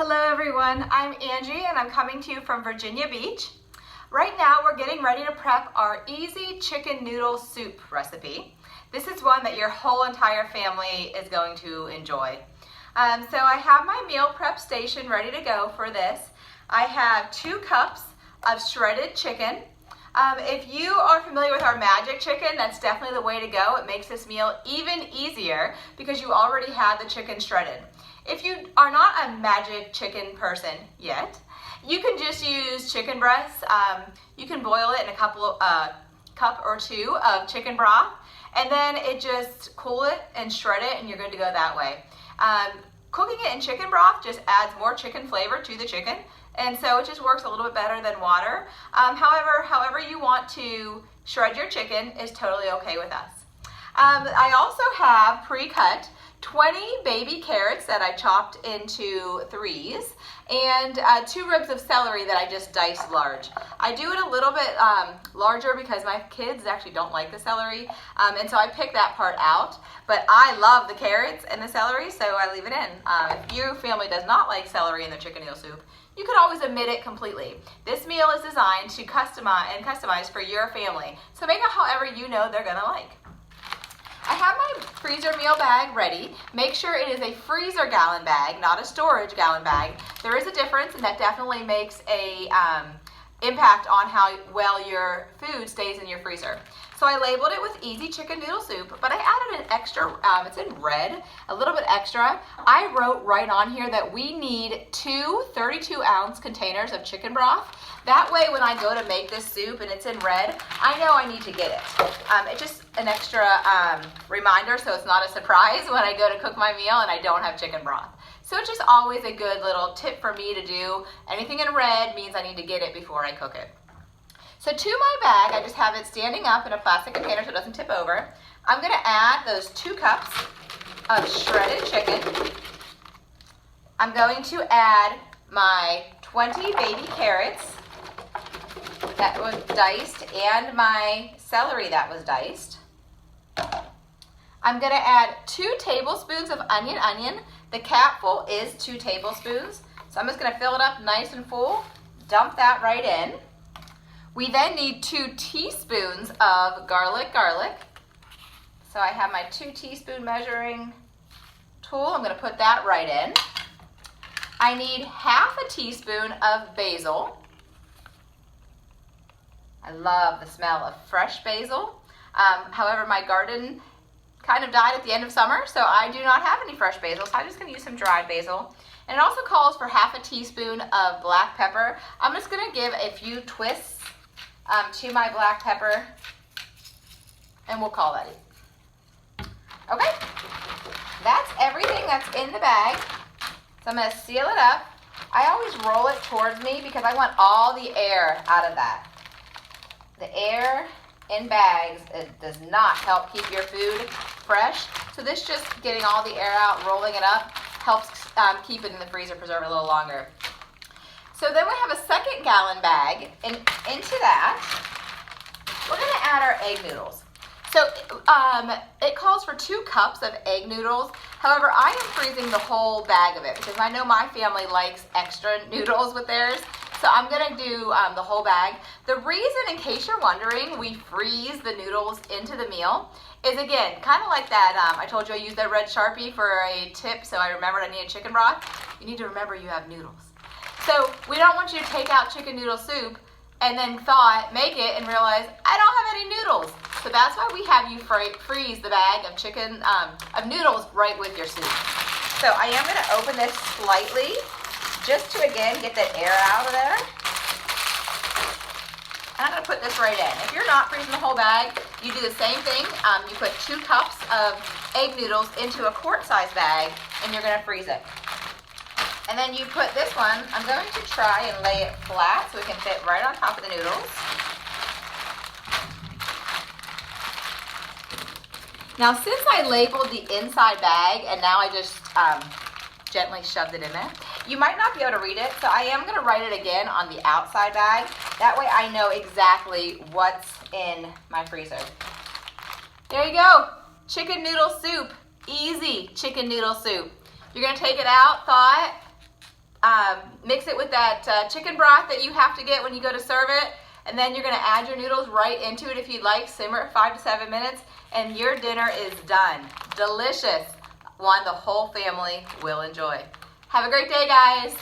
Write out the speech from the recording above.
Hello everyone, I'm Angie and I'm coming to you from Virginia Beach. Right now we're getting ready to prep our easy chicken noodle soup recipe. This is one that your whole entire family is going to enjoy. So I have my meal prep station ready to go for this. I have 2 cups of shredded chicken. If you are familiar with our magic chicken, that's definitely the way to go. It makes this meal even easier because you already have the chicken shredded. If you are not a magic chicken person yet, you can just use chicken breasts. You can boil it in a cup or 2 of chicken broth, and then just cool it and shred it, and you're good to go that way. Cooking it in chicken broth just adds more chicken flavor to the chicken, and so it just works a little bit better than water. However you want to shred your chicken is totally okay with us. I also have pre-cut 20 baby carrots that I chopped into 3s, and 2 ribs of celery that I just diced large. I do it a little bit larger because my kids actually don't like the celery, and so I picked that part out. But I love the carrots and the celery, so I leave it in. If your family does not like celery in their chicken noodle soup, you could always omit it completely. This meal is designed to customize for your family, so make it however you know they're gonna like. I have my freezer meal bag ready. Make sure it is a freezer gallon bag, not a storage gallon bag. There is a difference, and that definitely makes a impact on how well your food stays in your freezer. So I labeled it with easy chicken noodle soup, but I added an extra, it's in red, a little bit extra. I wrote right on here that we need 2 32-ounce containers of chicken broth. That way when I go to make this soup and it's in red, I know I need to get it. It's just an extra reminder, so it's not a surprise when I go to cook my meal and I don't have chicken broth. So it's just always a good little tip for me to do. Anything in red means I need to get it before I cook it. So to my bag, I just have it standing up in a plastic container so it doesn't tip over. I'm gonna add those 2 cups of shredded chicken. I'm going to add my 20 baby carrots that was diced and my celery that was diced. I'm gonna add 2 tablespoons of onion. The capful is 2 tablespoons. So I'm just gonna fill it up nice and full, dump that right in. We then need 2 teaspoons of garlic. So I have my 2 teaspoon measuring tool. I'm gonna put that right in. I need half a teaspoon of basil. I love the smell of fresh basil. However, my garden kind of died at the end of summer, so I do not have any fresh basil, so I'm just gonna use some dried basil. And it also calls for half a teaspoon of black pepper. I'm just gonna give a few twists to my black pepper, and we'll call that it. Okay, that's everything that's in the bag. So I'm gonna seal it up. I always roll it towards me because I want all the air out of that. The air in bags, it does not help keep your food fresh. So this just getting all the air out, rolling it up, helps keep it in the freezer, preserve it a little longer. So then we have a 2nd gallon bag, and into that, we're gonna add our egg noodles. So it calls for 2 cups of egg noodles. However, I am freezing the whole bag of it because I know my family likes extra noodles with theirs. So I'm gonna do the whole bag. The reason, in case you're wondering, we freeze the noodles into the meal is, again, kind of like that, I told you I used that red Sharpie for a tip, so I remembered I needed chicken broth. You need to remember you have noodles. So we don't want you to take out chicken noodle soup and then make it and realize, I don't have any noodles. So that's why we have you freeze the bag of of noodles right with your soup. So I am gonna open this slightly, just to, again, get that air out of there. And I'm gonna put this right in. If you're not freezing the whole bag, you do the same thing. You put 2 cups of egg noodles into a quart-size bag, and you're gonna freeze it. And then you put this one, I'm going to try and lay it flat so it can fit right on top of the noodles. Now, since I labeled the inside bag and now I just gently shoved it in there, you might not be able to read it, so I am gonna write it again on the outside bag. That way I know exactly what's in my freezer. There you go, chicken noodle soup, easy chicken noodle soup. You're gonna take it out, thaw it, Mix it with that chicken broth that you have to get when you go to serve it. And then you're going to add your noodles right into it if you'd like. Simmer it 5 to 7 minutes and your dinner is done. Delicious. One the whole family will enjoy. Have a great day, guys.